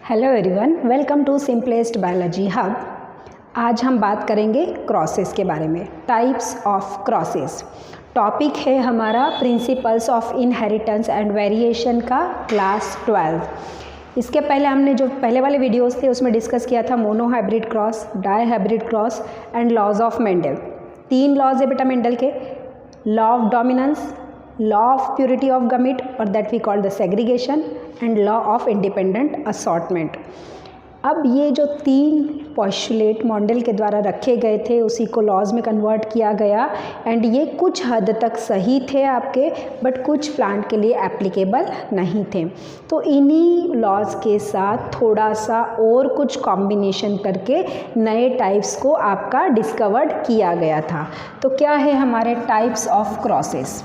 Hello everyone, welcome to simplest biology hub. आज हम बात करेंगे क्रॉसेस के बारे में, टाइप्स ऑफ क्रॉसेस। टॉपिक है हमारा principles of inheritance and variation का क्लास 12। इसके पहले हमने जो पहले वाले वीडियोस थे उसमें डिस्कस किया था mono hybrid cross, dihybrid cross and laws of Mendel. 3 laws है बेटा मेंडल के, law of dominance, law of purity of gamete और that we call the segregation and law of independent assortment. अब ये जो 3 postulate Mendel के द्वारा रखे गए थे उसी को लॉज में कन्वर्ट किया गया एंड ये कुछ हद तक सही थे आपके, बट कुछ प्लांट के लिए एप्लीकेबल नहीं थे। तो इन्हीं लॉज के साथ थोड़ा सा और कुछ कॉम्बिनेशन करके नए टाइप्स को आपका डिस्कवर्ड किया गया था। तो क्या है हमारे types of crosses?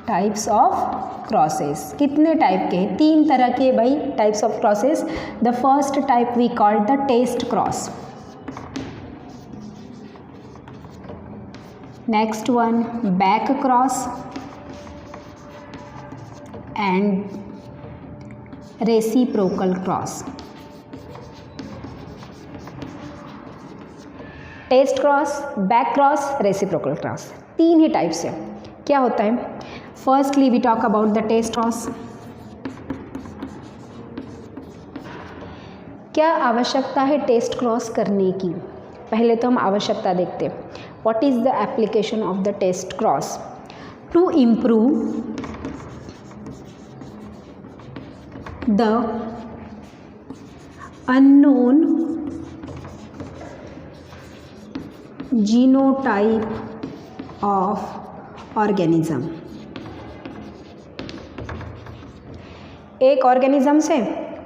Types of crosses कितने टाइप के हैं? 3 तरह के भाई types of crosses. The first type we call the test cross, next one back cross and reciprocal cross. Test cross, back cross, reciprocal cross, 3 ही types है। क्या होता है? Firstly we talk about the test cross. क्या आवश्यकता है test cross करने की? पहले तो हम आवश्यकता देखते हैं। What is the application of the test cross? To improve the unknown genotype of organism. एक ऑर्गेनिज्म से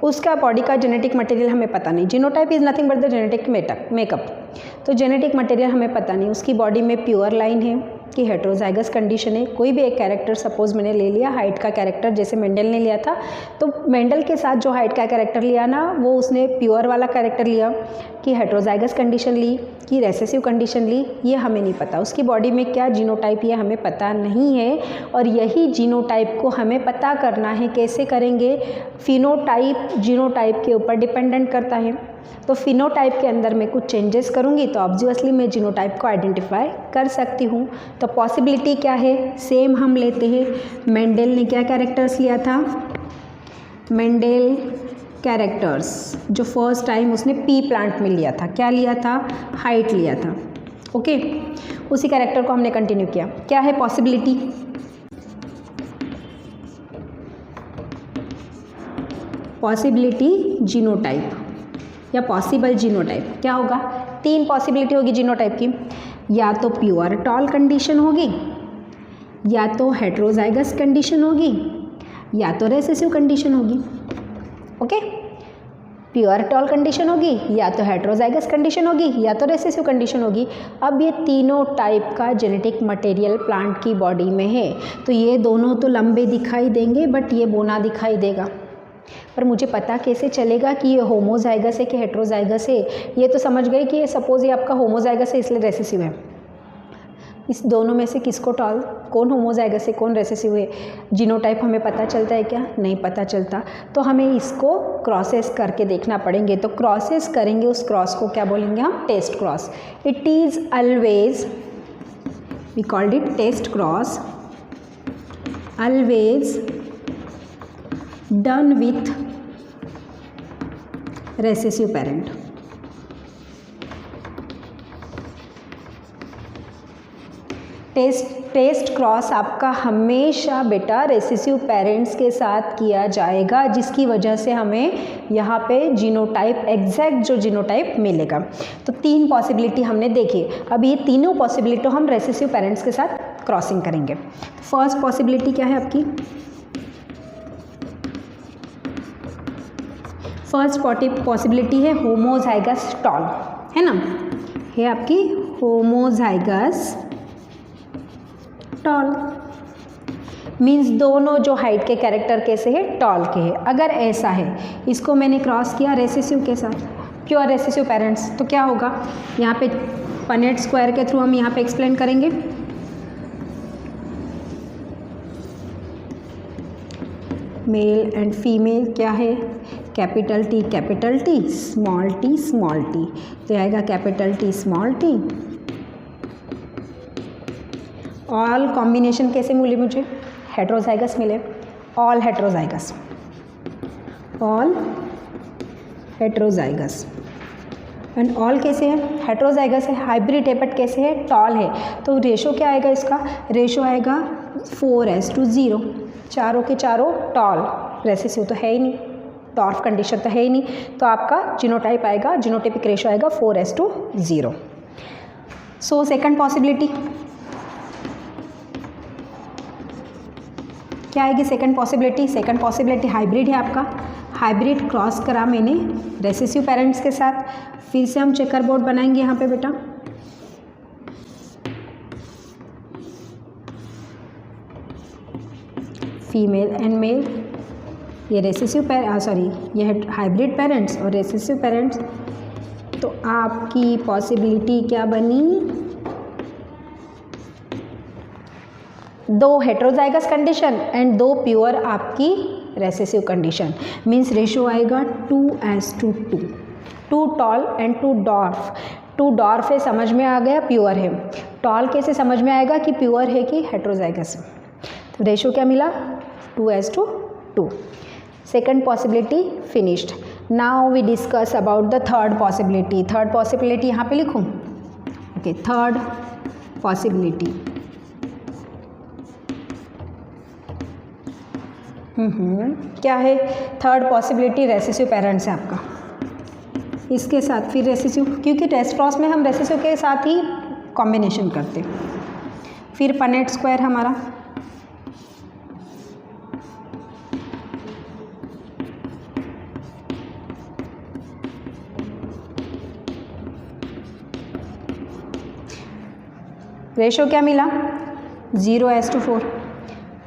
उसका बॉडी का जेनेटिक मटेरियल हमें पता नहीं। Genotype is nothing but the genetic makeup. तो जेनेटिक मटेरियल हमें पता नहीं, उसकी बॉडी में प्योर लाइन है कि हेट्रोजाइगस कंडीशन है। कोई भी एक कैरेक्टर सपोज मैंने ले लिया, हाइट का कैरेक्टर जैसे मेंडल ने लिया था, तो मेंडल के साथ जो हाइट का कैरेक्टर लिया ना, वो उसने प्योर वाला कैरेक्टर लिया कि हेट्रोजाइगस कंडीशन ली कि रेसेसिव कंडीशन ली, ये हमें नहीं पता। उसकी बॉडी में क्या जीनोटाइप ये हमें पता नहीं है। और यही जीनोटाइप को हमें पता करना है। कैसे करेंगे? फिनोटाइप जीनोटाइप के ऊपर डिपेंडेंट करता है। तो फिनोटाइप के अंदर मैं कुछ चेंजेस करूंगी तो ऑब्वियसली मैं जीनोटाइप को आइडेंटिफाई कर सकती हूँ। तो पॉसिबिलिटी क्या है? सेम हम लेते हैं। मेंडल ने क्या कैरेक्टर्स लिया था? मेंडल कैरेक्टर्स जो फर्स्ट टाइम उसने पी प्लांट में लिया था, क्या लिया था? हाइट लिया था। ओके, उसी कैरेक्टर को हमने कंटिन्यू किया। क्या है पॉसिबिलिटी? पॉसिबिलिटी जीनोटाइप या पॉसिबल जीनोटाइप क्या होगा? 3 पॉसिबिलिटी होगी जीनोटाइप की। या तो प्योर टॉल कंडीशन होगी, या तो हेट्रोजाइगस कंडीशन होगी, या तो रेसेसिव कंडीशन होगी। ओके, प्योर टॉल कंडीशन होगी, या तो हेट्रोजाइगस कंडीशन होगी, या तो रेसेसिव कंडीशन होगी। अब ये तीनों टाइप का जेनेटिक मटेरियल प्लांट की बॉडी में है। तो ये दोनों तो लंबे दिखाई देंगे बट ये बोना दिखाई देगा। पर मुझे पता कैसे चलेगा कि ये होमोजाइगस है कि हेट्रोजाइगस है? ये तो समझ गए कि ये सपोज ये आपका होमोजाइगस है इसलिए रेसेसिव है। इस दोनों में से किसको टॉल, कौन होमोजाइगस है कौन रेसेसिव है, जीनोटाइप हमें पता चलता है क्या? नहीं पता चलता। तो हमें इसको क्रॉसेस करके देखना पड़ेंगे। तो क्रॉसेस करेंगे, उस क्रॉस को क्या बोलेंगे हम? Test cross. It is always, we called it test cross, always done with recessive parent। Test cross आपका हमेशा बेटा रेसेसिव पेरेंट्स के साथ किया जाएगा, जिसकी वजह से हमें यहाँ पे जीनोटाइप, एग्जैक्ट जो जीनोटाइप मिलेगा। तो 3 पॉसिबिलिटी हमने देखी। अब ये तीनों पॉसिबिलिटी हम रेसेसिव पेरेंट्स के साथ क्रॉसिंग करेंगे। फर्स्ट पॉसिबिलिटी क्या है आपकी? फर्स्ट पॉसिबिलिटी है होमोजाइगस टॉल, है ना? है आपकी होमोजाइगस टॉल। मीन्स दोनों जो हाइट के कैरेक्टर कैसे है? टॉल के हैं। अगर ऐसा है, इसको मैंने क्रॉस किया रेसेसिव के साथ, प्योर रेसेसिव पेरेंट्स, तो क्या होगा? यहाँ पे पनेट स्क्वायर के थ्रू हम यहाँ पे एक्सप्लेन करेंगे। मेल एंड फीमेल क्या है, कैपिटल टी स्मॉल टी, तो आएगा capital T small T. All combination कैसे मिले मुझे? हेट्रोजाइगस मिले, all heterozygous, all heterozygous. And all कैसे है? हेट्रोजाइगस है। हाइब्रिड है बट कैसे है? टॉल है। तो रेशो क्या आएगा इसका? रेशो आएगा 4:0, चारों के चारों टॉल, रेसेसिव तो है ही नहीं, डॉर्फ कंडीशन तो है ही नहीं, तो आपका जीनोटाइप आएगा, जीनोटाइपिक रेशो आएगा 4:0। सो सेकंड पॉसिबिलिटी क्या आएगी? सेकंड पॉसिबिलिटी हाइब्रिड है आपका, हाइब्रिड क्रॉस करा मैंने रेसेसिव पेरेंट्स के साथ। फिर से हम चेकर बोर्ड बनाएंगे यहाँ पे बेटा, फीमेल एंड मेल, ये रेसेसिव ये है हाइब्रिड पेरेंट्स और रेसेसिव पेरेंट्स। तो आपकी पॉसिबिलिटी क्या बनी? 2 हेट्रोजाइगस कंडीशन एंड 2 प्योर आपकी रेसेसिव कंडीशन, मीन्स रेशो आएगा 2:2, 2 टॉल एंड 2 डॉर्फ। 2 डॉर्फ है, समझ में आ गया, प्योर है। टॉल कैसे समझ में आएगा कि प्योर है कि हेट्रोजाइगस? तो रेशो क्या मिला? 2:2। Second possibility finished. Now we discuss about the third possibility. Third possibility यहाँ पे लिखूँ? ओके, थर्ड पॉसिबिलिटी क्या है? थर्ड पॉसिबिलिटी रेसेसिव पेरेंट्स है आपका, इसके साथ फिर रेसेसिव, क्योंकि टेस्ट क्रॉस में हम रेसेसिव के साथ ही कॉम्बिनेशन करते। फिर पनेट स्क्वायर हमारा, रेशो क्या मिला? 0:4,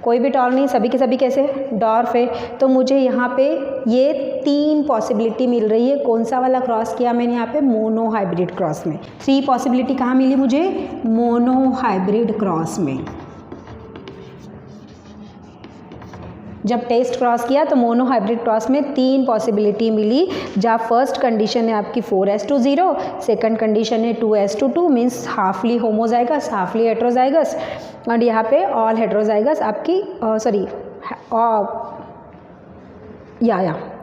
कोई भी टॉल नहीं, सभी के सभी कैसे डॉर्फ है। तो मुझे यहाँ पे ये 3 पॉसिबिलिटी मिल रही है। कौन सा वाला क्रॉस किया मैंने यहाँ पे? मोनो हाइब्रिड क्रॉस में। 3 पॉसिबिलिटी कहाँ मिली मुझे? मोनो हाइब्रिड क्रॉस में। जब टेस्ट क्रॉस किया तो मोनो हाइब्रिड क्रॉस में 3 पॉसिबिलिटी मिली, जहाँ फर्स्ट कंडीशन है आपकी 4:0, सेकंड कंडीशन है 2:2, मीन्स हाफली होमोजाइगस, हाफली हेट्रोजाइगस, और यहाँ पे ऑल हेट्रोजाइगस आपकी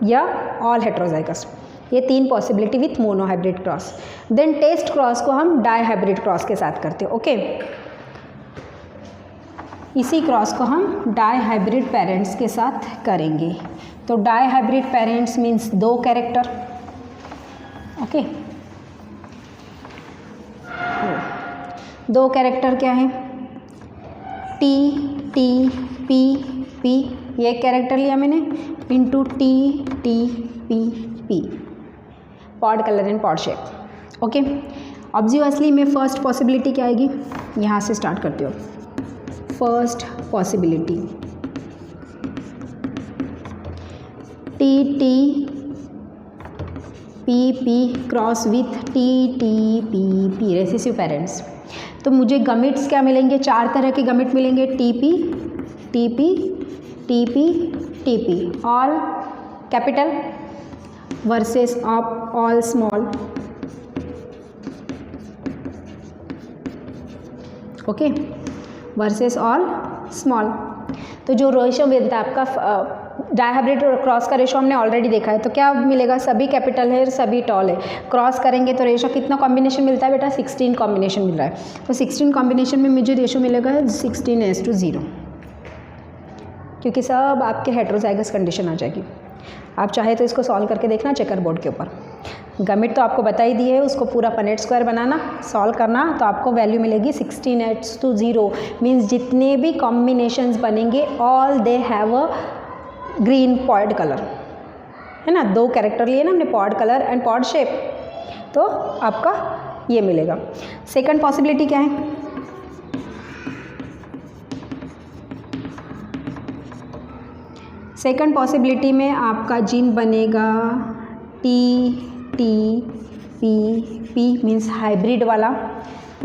या ऑल हेट्रोजाइगस। ये 3 possibility with mono hybrid cross. Then test cross को हम डाई हाइब्रिड क्रॉस के साथ करते हैं। ओके, इसी क्रॉस को हम डाई हाइब्रिड पेरेंट्स के साथ करेंगे। तो dihybrid parents means 2 character. Okay, 2 character क्या है? टी टी पी पी, ये कैरेक्टर लिया मैंने, into T T P P, pod colour and pod shape. Okay, obviously में फर्स्ट पॉसिबिलिटी क्या आएगी? यहाँ से स्टार्ट करते हो। First possibility T T P P cross with T T P P, recessive parents. तो मुझे गमिट्स क्या मिलेंगे? 4 तरह के गमिट मिलेंगे, T P T P T P T P, all capital versus all small. Okay, versus all small. तो जो ratio मिलता है आपका डाई हाइब्रिड क्रॉस का रेशो हमने ऑलरेडी देखा है, तो क्या मिलेगा? सभी कैपिटल है, सभी टॉल है। क्रॉस करेंगे तो रेशो कितना कॉम्बिनेशन मिलता है बेटा? 16 कॉम्बिनेशन मिल रहा है। तो 16 कॉम्बिनेशन में मुझे रेशो मिलेगा 16:0, क्योंकि सब आपके हेट्रोजाइगस कंडीशन आ जाएगी। आप चाहे तो इसको सॉल्व करके देखना चेकर बोर्ड के ऊपर। गमिट तो आपको बता ही दी है, उसको पूरा पनेट स्क्वायर बनाना, सॉल्व करना, तो आपको वैल्यू मिलेगी 16:0, मीन्स जितने भी कॉम्बिनेशंस बनेंगे all they have a green pod colour, है ना। 2 कैरेक्टर लिए ना हमने, pod colour and pod shape, तो आपका ये मिलेगा। सेकंड पॉसिबिलिटी क्या है? सेकंड पॉसिबिलिटी में आपका जीन बनेगा T T P P, means hybrid वाला,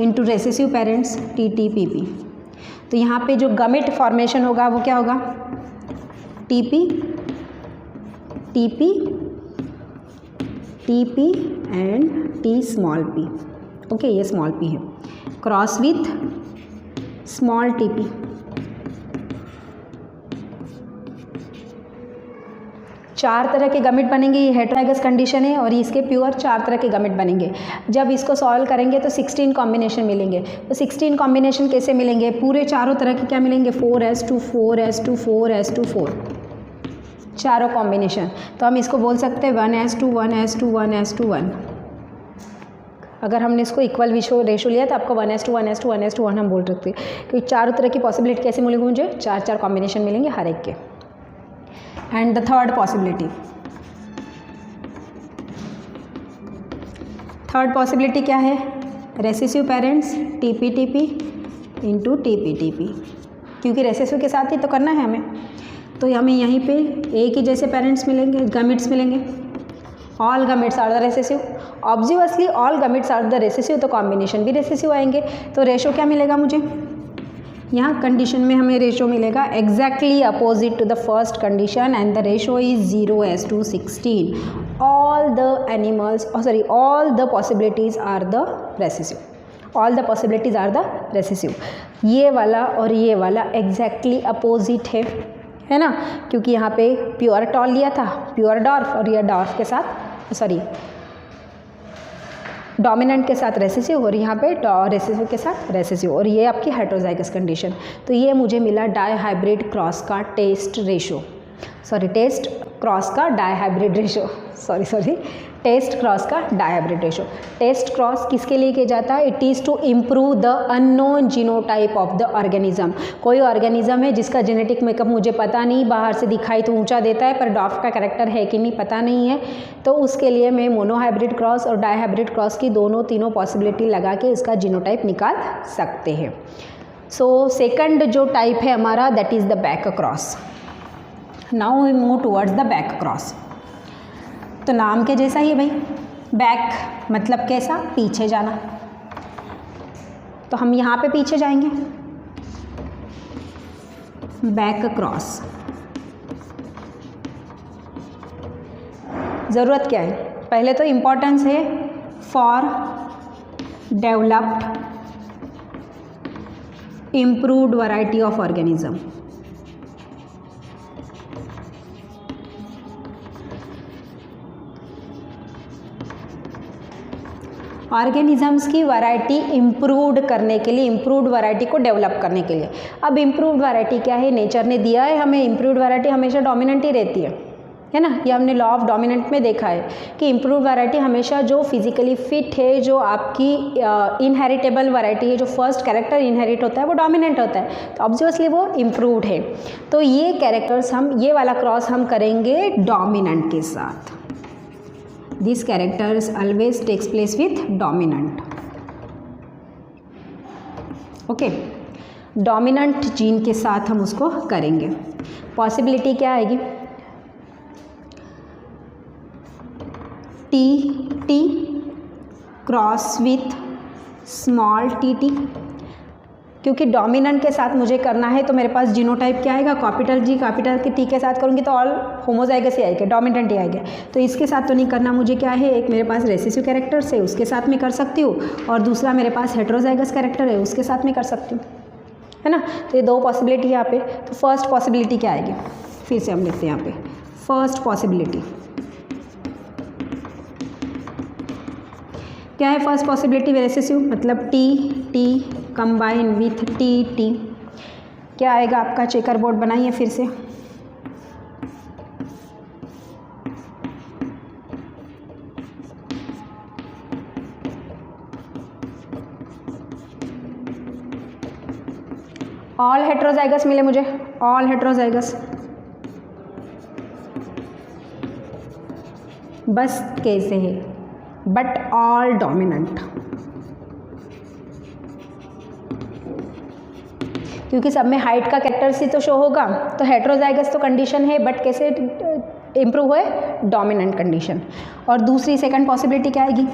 into recessive parents T T P P. तो यहाँ पे जो गमिट फॉर्मेशन होगा वो क्या होगा? T P T P and T small P. Okay, ये स्मॉल पी है, cross with small T P. चार तरह के गमिट बनेंगे, ये हेटेरोजाइगस कंडीशन है और इसके प्योर 4 तरह के गमिट बनेंगे। जब इसको सॉल्व करेंगे तो 16 कॉम्बिनेशन मिलेंगे। तो 16 कॉम्बिनेशन कैसे मिलेंगे? पूरे चारों तरह के क्या मिलेंगे? 4s2 4s2 4s2 4, चारों कॉम्बिनेशन। तो हम इसको बोल सकते हैं 1s2 1s2 1s2 1। अगर हमने इसको इक्वल रेशो लिया तो आपको 1s2 1s2 1s2 1 हम बोल सकते हैं, क्योंकि चारों तरह की पॉसिबिलिटी कैसे मिलेंगे? मुझे 4 कॉम्बिनेशन मिलेंगे हर एक के। एंड द थर्ड पॉसिबिलिटी क्या है? Recessive parents TP TP into TP TP, क्योंकि रेसेसिव के साथ ही तो करना है हमें। तो हमें यहीं पे एक ही जैसे पेरेंट्स मिलेंगे, गमिट्स मिलेंगे। All gametes are the recessive, obviously all gametes are the recessive, तो कॉम्बिनेशन भी रेसेसिव आएंगे। तो रेशो क्या मिलेगा मुझे? यहाँ कंडीशन में हमें रेशो मिलेगा exactly opposite to the first condition and the ratio is 0:16। All the animals all the possibilities are the recessive, all the possibilities are the recessive. ये वाला और ये वाला एग्जैक्टली अपोजिट है ना, क्योंकि यहाँ पे प्योर टॉल लिया था, प्योर डॉर्फ, और यह डॉर्फ के साथ डोमिनेंट के साथ रेसेसिव, और यहाँ पे रेसेसिव के साथ रेसेसिव, और ये आपकी हेटेरोजाइगस कंडीशन। तो ये मुझे मिला डाईहाइब्रिड क्रॉस का टेस्ट क्रॉस का डाईहाइब्रिड टेस्ट क्रॉस किसके लिए किया जाता है? It is to improve the unknown genotype of the organism. कोई ऑर्गेनिज्म है जिसका जेनेटिक मेकअप मुझे पता नहीं, बाहर से दिखाई तो ऊंचा देता है पर डॉर्फ का कैरेक्टर है कि नहीं पता नहीं है, तो उसके लिए मैं मोनोहाइब्रिड क्रॉस और डाईहाइब्रिड क्रॉस की तीनों पॉसिबिलिटी लगा के इसका जीनोटाइप निकाल सकते हैं। सो सेकंड जो टाइप है हमारा, that is the back cross. Now we move towards the back cross. तो नाम के जैसा ही है भाई, बैक मतलब कैसा? पीछे जाना। तो हम यहाँ पे पीछे जाएंगे, बैक क्रॉस। ज़रूरत क्या है? पहले तो इम्पोर्टेंस है for developed improved variety of organism. Organisms की वैरायटी इम्प्रूव्ड करने के लिए, इम्प्रूव्ड वैरायटी को डेवलप करने के लिए। अब इम्प्रूव्ड वैरायटी क्या है? नेचर ने दिया है हमें, इम्प्रूव्ड वैरायटी हमेशा डोमिनेंट ही रहती है ना। ये हमने लॉ ऑफ डोमिनेंट में देखा है कि इम्प्रूव्ड वैरायटी हमेशा जो फिजिकली फिट है, जो आपकी इनहेरिटेबल वैरायटी है, जो फर्स्ट कैरेक्टर इनहेरिट होता है वो डोमिनेंट होता है, तो ऑब्वियसली वो इम्प्रूव्ड है। तो ये कैरेक्टर्स ये वाला क्रॉस हम करेंगे डोमिनेंट के साथ। These characters always takes place with dominant. Okay, dominant gene के साथ हम उसको करेंगे। पॉसिबिलिटी क्या आएगी? T cross with small T, क्योंकि डोमिनेंट के साथ मुझे करना है तो मेरे पास जीनोटाइप क्या आएगा? कैपिटल जी, कैपिटल के टी के साथ करूँगी तो ऑल होमोजाइगस ही आएगा, डोमिनेंट ही आएगा। तो इसके साथ तो नहीं करना मुझे। क्या है? एक मेरे पास रेसेसिव कैरेक्टर्स है, उसके साथ में कर सकती हूँ, और दूसरा मेरे पास हेटेरोजाइगस कैरेक्टर है, उसके साथ में कर सकती हूँ, है ना। तो ये 2 पॉसिबिलिटी यहाँ पे। तो फर्स्ट पॉसिबिलिटी क्या आएगी? फिर से हम लिखते हैं यहाँ पे, फर्स्ट पॉसिबिलिटी क्या है? फर्स्ट पॉसिबिलिटी रेसेसिव, मतलब टी कंबाइन विथ टी। क्या आएगा आपका? चेकर बोर्ड बनाइए फिर से। ऑल हेटेरोजाइगस मिले मुझे, ऑल हेटेरोजाइगस, बस कैसे है? बट ऑल डोमिनेंट, क्योंकि सब में हाइट का कैरेक्टर्स ही तो शो होगा। तो हेटेरोजाइगस तो कंडीशन है, बट कैसे इम्प्रूव हुए? Dominant condition. और दूसरी सेकंड पॉसिबिलिटी क्या आएगी?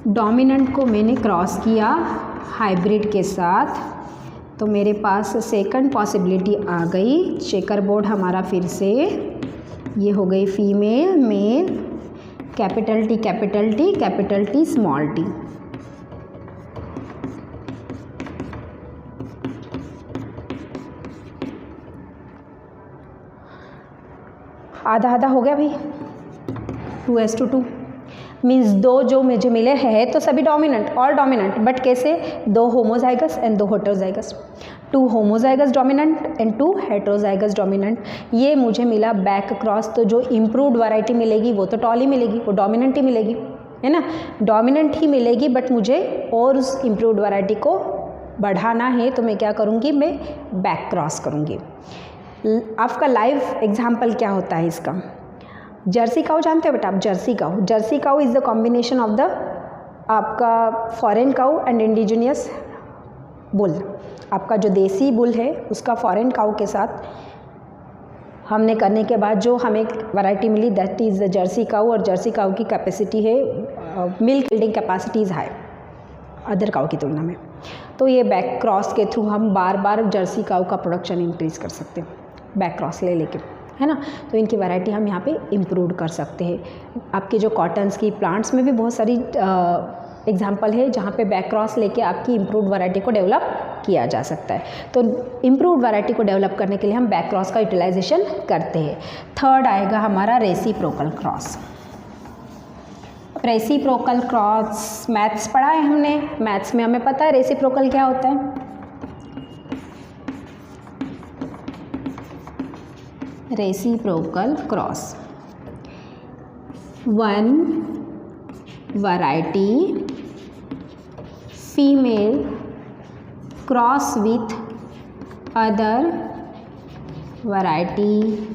डोमिनेंट को मैंने क्रॉस किया हाइब्रिड के साथ, तो मेरे पास सेकंड पॉसिबिलिटी आ गई। चेकर बोर्ड हमारा फिर से ये हो गई female, male, capital T capital T capital T small T. आधा आधा हो गया भाई, 2:2 मीन्स दो जो मुझे मिले हैं तो सभी डोमिनेंट, ऑल डोमिनेंट, बट कैसे? 2 homozygous and 2 heterozygous, 2 homozygous dominant and 2 heterozygous dominant. ये मुझे मिला बैक क्रॉस। तो जो इम्प्रूव्ड वैरायटी मिलेगी वो तो टॉल ही मिलेगी, वो डोमिनेंट ही मिलेगी, है ना, डोमिनेंट ही मिलेगी। बट मुझे और उस इम्प्रूव्ड वैरायटी को बढ़ाना है तो मैं क्या करूँगी? मैं बैक क्रॉस करूँगी। आपका लाइव एग्जाम्पल क्या होता है इसका? जर्सी काऊ जानते हो बेटा आप? Jersey cow, Jersey cow is the combination of the आपका foreign cow and indigenous bull. आपका जो देसी बुल है उसका फॉरेन काऊ के साथ हमने करने के बाद जो हमें वैरायटी मिली that is the Jersey cow. और जर्सी काऊ की कैपेसिटी है, milk yielding capacity is high other cow की तुलना में। तो ये बैक क्रॉस के थ्रू हम बार बार जर्सी काऊ का प्रोडक्शन इंक्रीज़ कर सकते हैं, बैक क्रॉस ले लेके, है ना। तो इनकी वैरायटी हम यहाँ पे इम्प्रूव कर सकते हैं। आपके जो कॉटन्स की प्लांट्स में भी बहुत सारी एग्जांपल है जहाँ पे बैक क्रॉस लेके आपकी इम्प्रूव्ड वैरायटी को डेवलप किया जा सकता है। तो इम्प्रूव्ड वैरायटी को डेवलप करने के लिए हम बैक क्रॉस का यूटिलाइजेशन करते हैं। थर्ड आएगा हमारा reciprocal cross. Reciprocal cross maths पढ़ा है हमने, मैथ्स में हमें पता है रेसिप्रोकल क्या होता है। Reciprocal cross, one variety female cross with other variety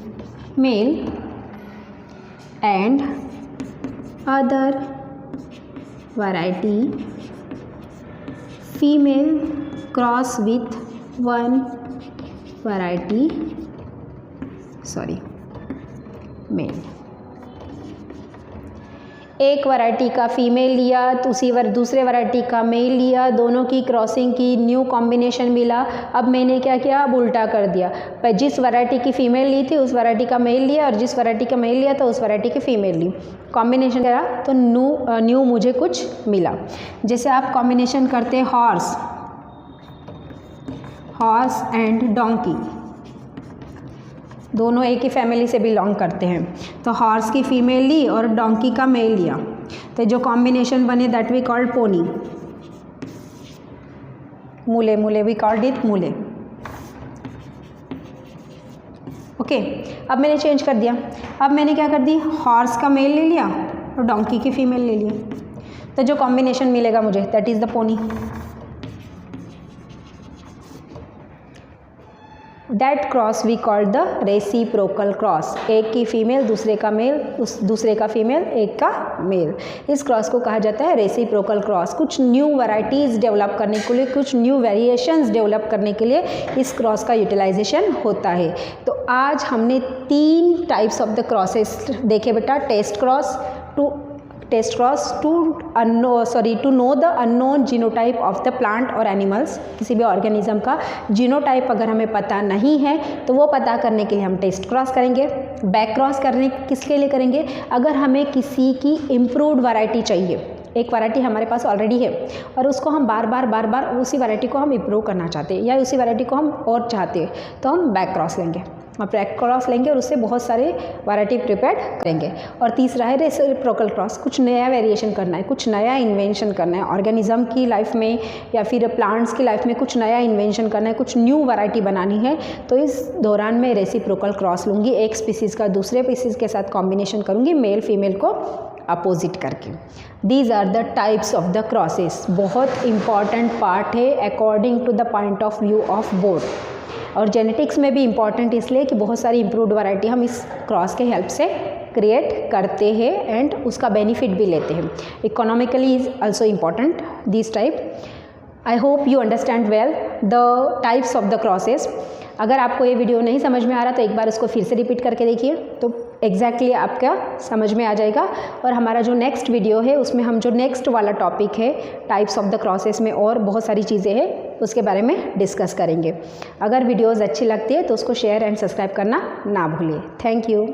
male and other variety female cross with one variety male. एक वैरायटी का फीमेल लिया तो उसी दूसरे वैरायटी का मेल लिया, दोनों की क्रॉसिंग की, न्यू कॉम्बिनेशन मिला। अब मैंने क्या किया? अब उल्टा कर दिया, पर जिस वैरायटी की फ़ीमेल ली थी उस वैरायटी का मेल लिया और जिस वैरायटी का मेल लिया तो उस वैरायटी की फ़ीमेल ली, कॉम्बिनेशन करा तो न्यू मुझे कुछ मिला। जैसे आप कॉम्बिनेशन करते हैं हॉर्स एंड डोंकी, दोनों एक ही फैमिली से बिलोंग करते हैं। तो हॉर्स की फीमेल ली और डोंकी का मेल लिया, तो जो कॉम्बिनेशन बने दैट वी कॉल्ड पोनी। मूले वी कॉल्ड इट मूले। ओके, अब मैंने चेंज कर दिया। अब मैंने क्या कर दी? हॉर्स का मेल ले लिया और डोंकी की फीमेल ले लिया, तो जो कॉम्बिनेशन मिलेगा मुझे that is the pony. That cross we called the reciprocal cross. एक की फीमेल दूसरे का मेल, उस दूसरे का फीमेल एक का मेल, इस क्रॉस को कहा जाता है रेसिप्रोकल क्रॉस। कुछ न्यू वैरायटीज़ डेवलप करने के लिए, कुछ न्यू वेरिएशंस डेवलप करने के लिए इस क्रॉस का यूटिलाइजेशन होता है। तो आज हमने 3 टाइप्स ऑफ द क्रॉसेस देखे बेटा। Test cross to know the unknown genotype of the plant और एनिमल्स। किसी भी ऑर्गेनिज्म का जीनोटाइप अगर हमें पता नहीं है तो वो पता करने के लिए हम टेस्ट क्रॉस करेंगे। बैक क्रॉस करने किसके लिए करेंगे? अगर हमें किसी की इम्प्रूव्ड वैरायटी चाहिए, एक वैरायटी हमारे पास ऑलरेडी है और उसको हम बार बार उसी वैरायटी को हम इम्प्रूव करना चाहते हैं या उसी वैरायटी को हम और चाहते हैं, तो हम बैक क्रॉस लेंगे और बैक क्रॉस लेंगे और उससे बहुत सारे वैरायटी प्रिपेयर करेंगे। और तीसरा है रेसिप्रोकल क्रॉस, कुछ नया वेरिएशन करना है, कुछ नया इन्वेंशन करना है ऑर्गेनिज्म की लाइफ में या फिर प्लांट्स की लाइफ में, कुछ नया इन्वेंशन करना है, कुछ न्यू वैरायटी बनानी है। तो इस दौरान मैं रेसिप्रोकल क्रॉस लूँगी, एक स्पीसीज़ का दूसरे स्पीसीज़ के साथ कॉम्बिनेशन करूँगी, मेल फीमेल को अपोजिट करके। These are the types of the crosses. बहुत इंपॉर्टेंट पार्ट है according to the point of view of board. और जेनेटिक्स में भी इम्पॉर्टेंट इसलिए कि बहुत सारी इम्प्रूव्ड वैरायटी हम इस क्रॉस के हेल्प से क्रिएट करते हैं एंड उसका बेनिफिट भी लेते हैं। Economically is also important this type. I hope you understand well the types of the crosses. अगर आपको ये वीडियो नहीं समझ में आ रहा तो एक बार इसको फिर से रिपीट करके देखिए तो एग्जैक्टली आपका समझ में आ जाएगा। और हमारा जो नेक्स्ट वीडियो है उसमें हम जो नेक्स्ट वाला टॉपिक है टाइप्स ऑफ द क्रॉसेस में और बहुत सारी चीज़ें हैं उसके बारे में डिस्कस करेंगे। अगर वीडियोज़ अच्छी लगती है तो उसको शेयर एंड सब्सक्राइब करना ना भूलिए। Thank you.